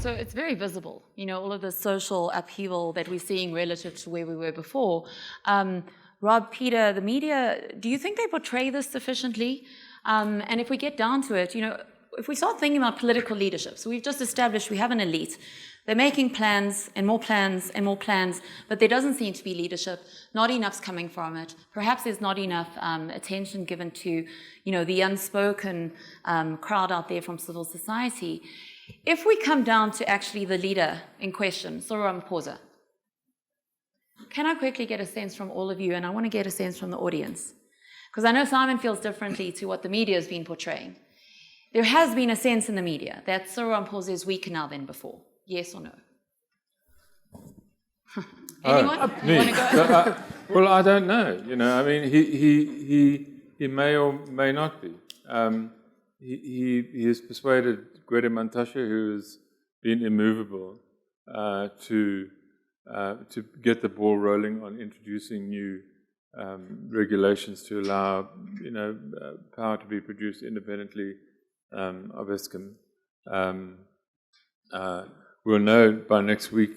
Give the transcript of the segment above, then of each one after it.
So it's very visible, all of the social upheaval that we're seeing relative to where we were before. Rob, Peter, the media, do you think they portray this sufficiently? And if we get down to it, if we start thinking about political leadership, so we've just established we have an elite. They're making plans and more plans and more plans, but there doesn't seem to be leadership. Not enough's coming from it. Perhaps there's not enough attention given to, the unspoken crowd out there from civil society. If we come down to actually the leader in question, Ramaphosa, can I quickly get a sense from all of you, and I want to get a sense from the audience, because I know Simon feels differently to what the media has been portraying. There has been a sense in the media that Ramaphosa is weaker now than before. Yes or no? Anyone? Want to go? Well, I don't know. I mean, he may or may not be. He has persuaded Gwede Mantashe, who has been immovable, to get the ball rolling on introducing new regulations to allow power to be produced independently of Eskom. We'll know by next week,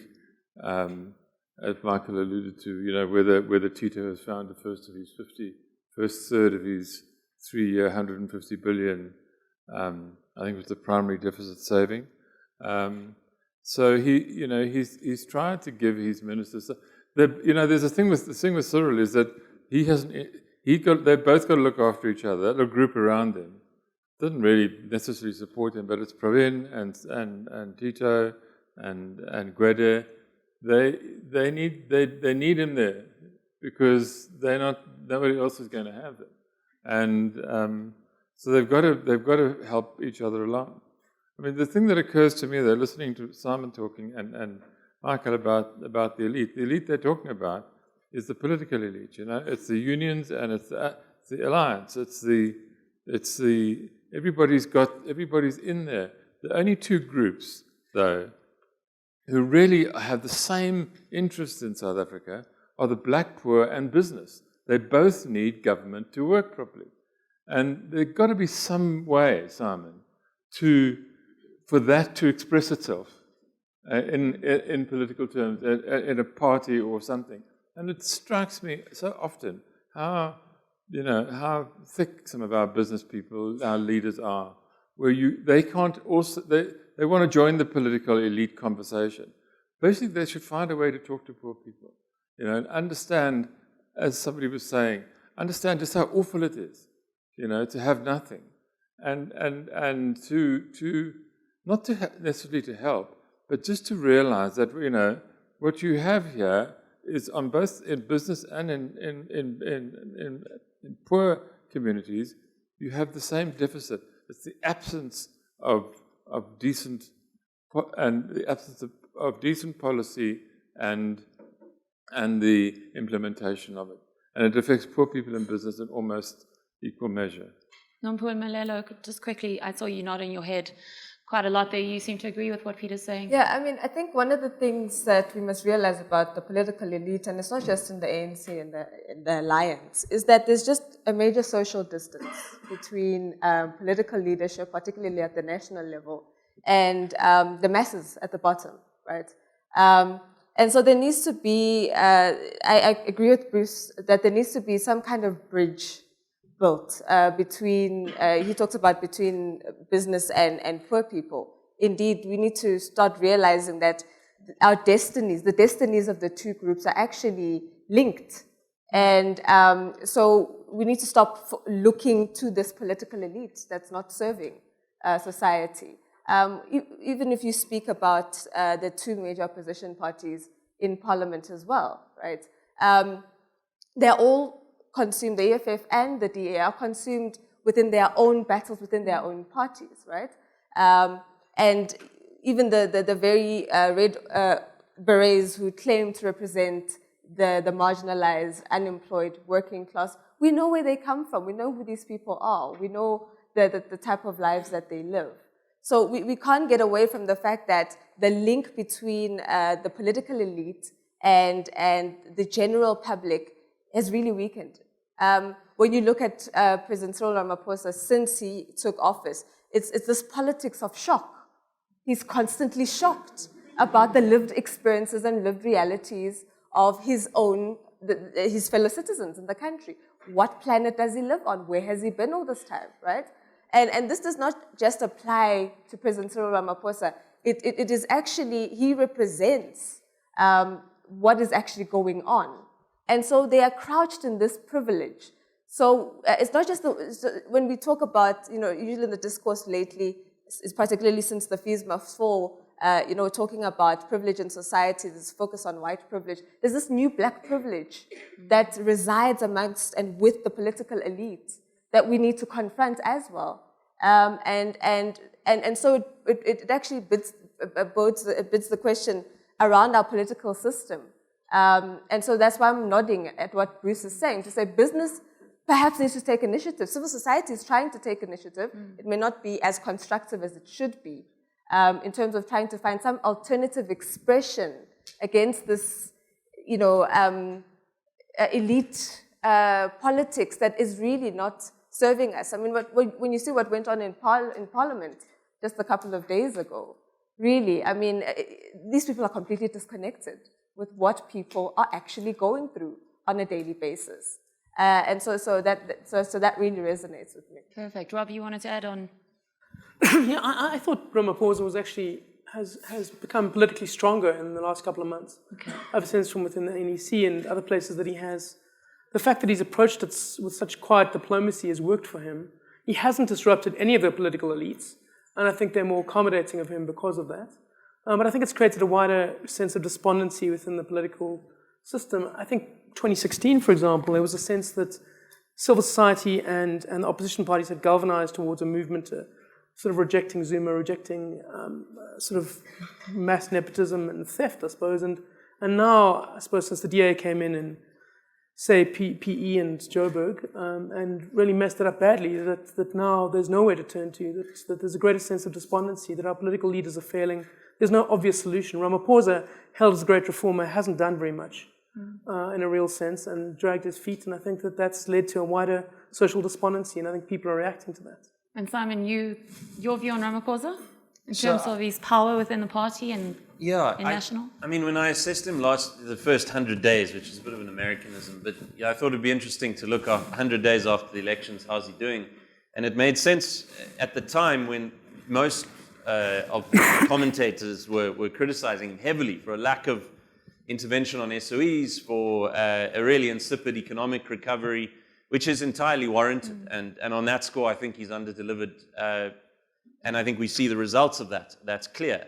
as Michael alluded to, whether Tito has found the first third of his 3-year, 150 billion. I think it was the primary deficit saving. So he's trying to give his ministers. There's a thing with Cyril is that they've both got to look after each other. That little group around them doesn't really necessarily support him, but it's Pravin and Tito and Gwede. They need him there because nobody else is going to have them, and so they've got to help each other along. I mean, the thing that occurs to me, though, listening to Simon talking and Michael about the elite they're talking about is the political elite. It's the unions and it's the alliance. It's the everybody's in there. The only two groups, though, who really have the same interests in South Africa are the black poor and business. They both need government to work properly. And there's got to be some way, Simon, for that to express itself in political terms, in a party or something. And it strikes me so often how thick some of our business people, our leaders are, where they want to join the political elite conversation. Basically, they should find a way to talk to poor people, and understand, as somebody was saying, understand just how awful it is, to have nothing, and to not to necessarily to help, but just to realize that what you have here is on both in business and in poor communities, you have the same deficit. It's the absence of decent policy and the implementation of it, and it affects poor people in business in almost equal measure. Nompumelelo, just quickly, I saw you nodding your head quite a lot there. You seem to agree with what Peter's saying. Yeah, I mean, I think one of the things that we must realize about the political elite, and it's not just in the ANC and the alliance, is that there's just a major social distance between political leadership, particularly at the national level, and the masses at the bottom, right? And so there needs to be, I agree with Bruce, that there needs to be some kind of bridge built between, he talks about between business and poor people. Indeed, we need to start realizing that our destinies, the destinies of the two groups are actually linked. And so we need to stop looking to this political elite that's not serving society. Even if you speak about the two major opposition parties in parliament as well, right? They're all consumed, the EFF and the DA are consumed within their own battles, within their own parties, right? And even the very red berets who claim to represent the marginalized, unemployed, working class, we know where they come from. We know who these people are. We know the type of lives that they live. So we can't get away from the fact that the link between the political elite and the general public has really weakened. When you look at President Cyril Ramaphosa since he took office, it's this politics of shock. he's constantly shocked about the lived experiences and lived realities of his own, his fellow citizens in the country. What planet does he live on? Where has he been all this time, right? And this does not just apply to President Cyril Ramaphosa. It is actually, he represents what is actually going on. And so they are crouched in this privilege. So it's not just, when we talk about, usually in the discourse lately, particularly since the fees must fall, talking about privilege in society, this focus on white privilege, there's this new black privilege that resides amongst and with the political elite that we need to confront as well. And so it actually bids the question around our political system. And so that's why I'm nodding at what Bruce is saying, to say business perhaps needs to take initiative. Civil society is trying to take initiative. It may not be as constructive as it should be in terms of trying to find some alternative expression against this, elite politics that is really not serving us. I mean, when you see what went on in Parliament just a couple of days ago, really, I mean, these people are completely disconnected with what people are actually going through on a daily basis. And so that really resonates with me. Perfect. Rob, you wanted to add on? Yeah, I thought Ramaphosa was actually has become politically stronger in the last couple of months. Okay. I have a sense from within the NEC and other places that he has. The fact that he's approached it with such quiet diplomacy has worked for him. He hasn't disrupted any of the political elites, and I think they're more accommodating of him because of that. But I think it's created a wider sense of despondency within the political system. I think 2016, for example, there was a sense that civil society and the opposition parties had galvanized towards a movement to sort of rejecting Zuma, rejecting sort of mass nepotism and theft, I suppose. And now, I suppose, since the DA came in say, PE and Joburg, and really messed it up badly, that now there's nowhere to turn to, that there's a greater sense of despondency, that our political leaders are failing. There's no obvious solution. Ramaphosa, held as a great reformer, hasn't done very much in a real sense and dragged his feet, and I think that's led to a wider social despondency, and I think people are reacting to that. And Simon, your view on Ramaphosa in terms of his power within the party and national? I mean, when I assessed him the first 100 days, which is a bit of an Americanism, but I thought it'd be interesting to look 100 days after the elections, how's he doing? And it made sense at the time when most of the commentators were criticizing him heavily for a lack of intervention on SOEs, for a really insipid economic recovery, which is entirely warranted. And on that score, I think he's under-delivered. And I think we see the results of that. That's clear.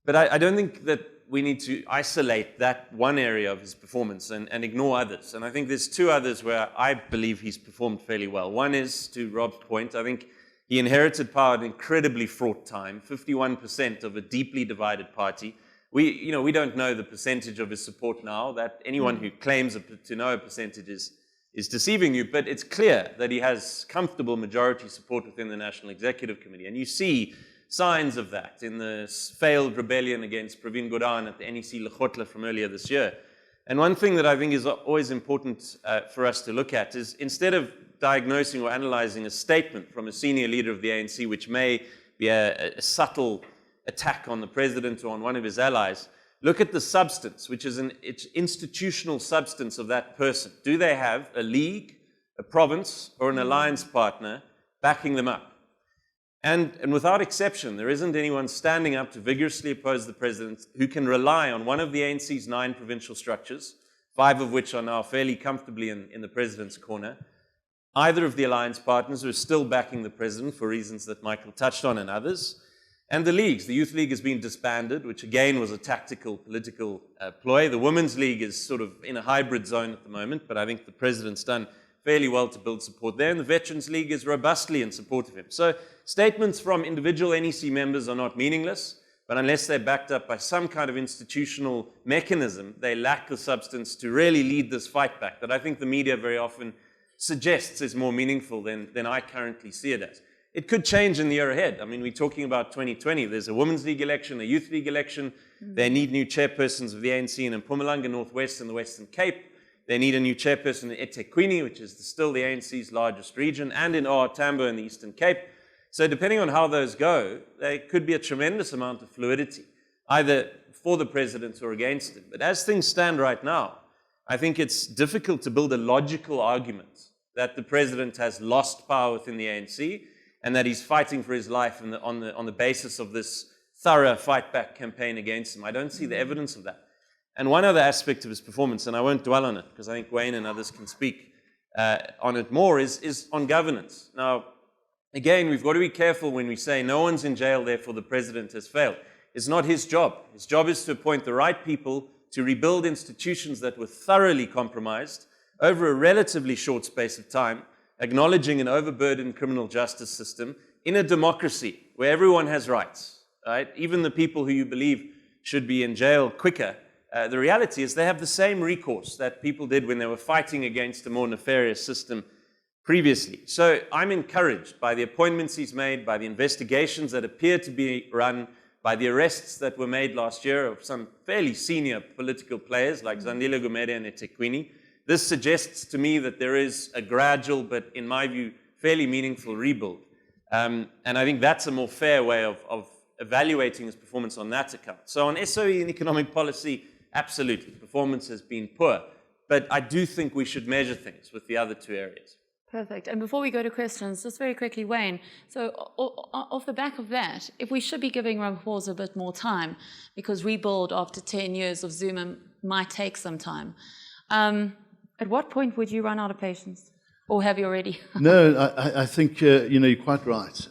But I don't think that we need to isolate that one area of his performance and ignore others. And I think there's two others where I believe he's performed fairly well. One is, to Rob's point, I think he inherited power at an incredibly fraught time, 51% of a deeply divided party. We don't know the percentage of his support now. That anyone who claims to know a percentage is deceiving you, but it's clear that he has comfortable majority support within the National Executive Committee. And you see signs of that in the failed rebellion against Pravin Gordhan at the NEC Lekgotla from earlier this year. And one thing that I think is always important for us to look at is, instead of diagnosing or analyzing a statement from a senior leader of the ANC, which may be a subtle attack on the president or on one of his allies, look at the substance, which is its institutional substance of that person. Do they have a league, a province, or an alliance partner backing them up? And without exception, there isn't anyone standing up to vigorously oppose the president who can rely on one of the ANC's 9 provincial structures, 5 of which are now fairly comfortably in the president's corner, either of the alliance partners who are still backing the president for reasons that Michael touched on and others, and the leagues. The Youth League has been disbanded, which again was a tactical political ploy. The Women's League is sort of in a hybrid zone at the moment, but I think the president's done fairly well to build support there, and the Veterans League is robustly in support of him. So statements from individual NEC members are not meaningless, but unless they're backed up by some kind of institutional mechanism, they lack the substance to really lead this fight back that I think the media very often suggests is more meaningful than I currently see it as. It could change in the year ahead. I mean, we're talking about 2020. There's a Women's League election, a Youth League election. They need new chairpersons of the ANC in Mpumalanga, Northwest, and the Western Cape. They need a new chairperson in eThekwini, which is still the ANC's largest region, and in OR Tambo in the Eastern Cape. So depending on how those go, there could be a tremendous amount of fluidity, either for the president or against him. But as things stand right now, I think it's difficult to build a logical argument that the president has lost power within the ANC and that he's fighting for his life on the basis of this thorough fight-back campaign against him. I don't see the evidence of that. And one other aspect of his performance, and I won't dwell on it because I think Wayne and others can speak on it more, is on governance. Now, again, we've got to be careful when we say no one's in jail, therefore the president has failed. It's not his job. His job is to appoint the right people to rebuild institutions that were thoroughly compromised over a relatively short space of time, acknowledging an overburdened criminal justice system in a democracy where everyone has rights, right? Even the people who you believe should be in jail quicker. The reality is they have the same recourse that people did when they were fighting against a more nefarious system previously. So I'm encouraged by the appointments he's made, by the investigations that appear to be run, by the arrests that were made last year of some fairly senior political players like Zandile Gumede and Etequini. This suggests to me that there is a gradual, but in my view, fairly meaningful rebuild. And I think that's a more fair way of evaluating his performance on that account. So on SOE and economic policy, absolutely, performance has been poor. But I do think we should measure things with the other two areas. Perfect. And before we go to questions, just very quickly, Wayne, so off the back of that, if we should be giving Ramaphosa a bit more time, because rebuild after 10 years of Zuma might take some time, at what point would you run out of patience? Or have you already? No, I think you're quite right.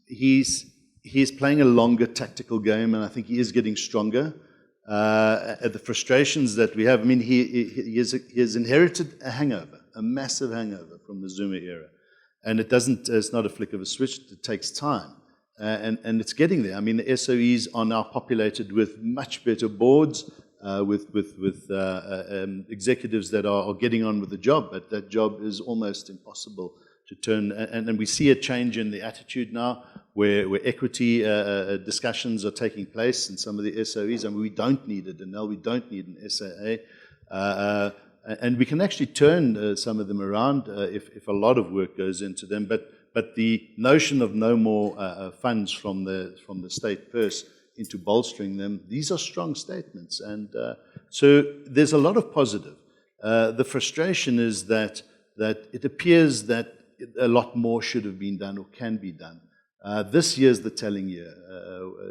He's playing a longer tactical game, and I think he is getting stronger. The frustrations that we have, I mean, he has inherited a hangover, a massive hangover from the Zuma era. And it's not a flick of a switch, it takes time. And it's getting there. I mean, the SOEs are now populated with much better boards, with executives that are getting on with the job, but that job is almost impossible to turn. And we see a change in the attitude now, where equity discussions are taking place in some of the SOEs. I mean, we don't need a Denel, we don't need an SAA. And we can actually turn some of them around if a lot of work goes into them. But the notion of no more funds from the state purse into bolstering them, these are strong statements. And so there's a lot of positive. The frustration is that it appears that a lot more should have been done or can be done. This year's the telling year,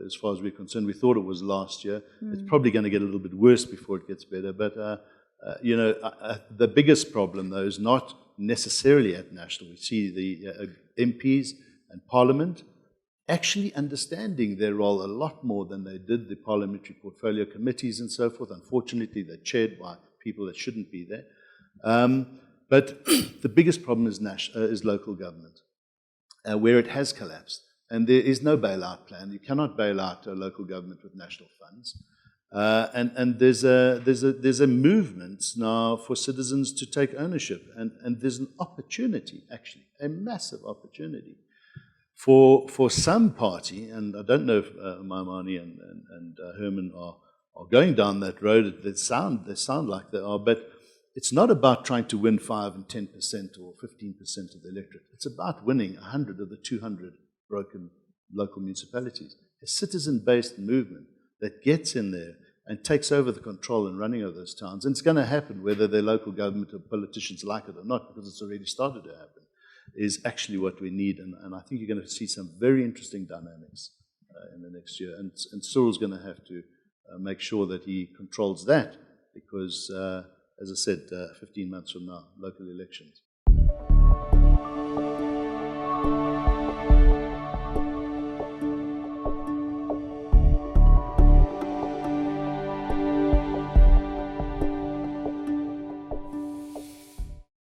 as far as we're concerned. We thought it was last year. It's probably going to get a little bit worse before it gets better. But, the biggest problem, though, is not necessarily at national. We see the MPs and Parliament actually understanding their role a lot more than they did the parliamentary portfolio committees and so forth. Unfortunately, they're chaired by people that shouldn't be there. But the biggest problem is local government, where it has collapsed. And there is no bailout plan. You cannot bail out a local government with national funds. And there's a movement now for citizens to take ownership. And there's an opportunity, actually, a massive opportunity for some party, and I don't know if Maimane and Herman are going down that road. They sound like they are, but it's not about trying to win 5 and 10% or 15% of the electorate. It's about winning 100 of the 200 broken local municipalities. A citizen-based movement that gets in there and takes over the control and running of those towns. And it's going to happen whether their local government or politicians like it or not, because it's already started to happen, is actually what we need. And I think you're going to see some very interesting dynamics in the next year. And Cyril's going to have to make sure that he controls that, because, as I said, 15 months from now, local elections.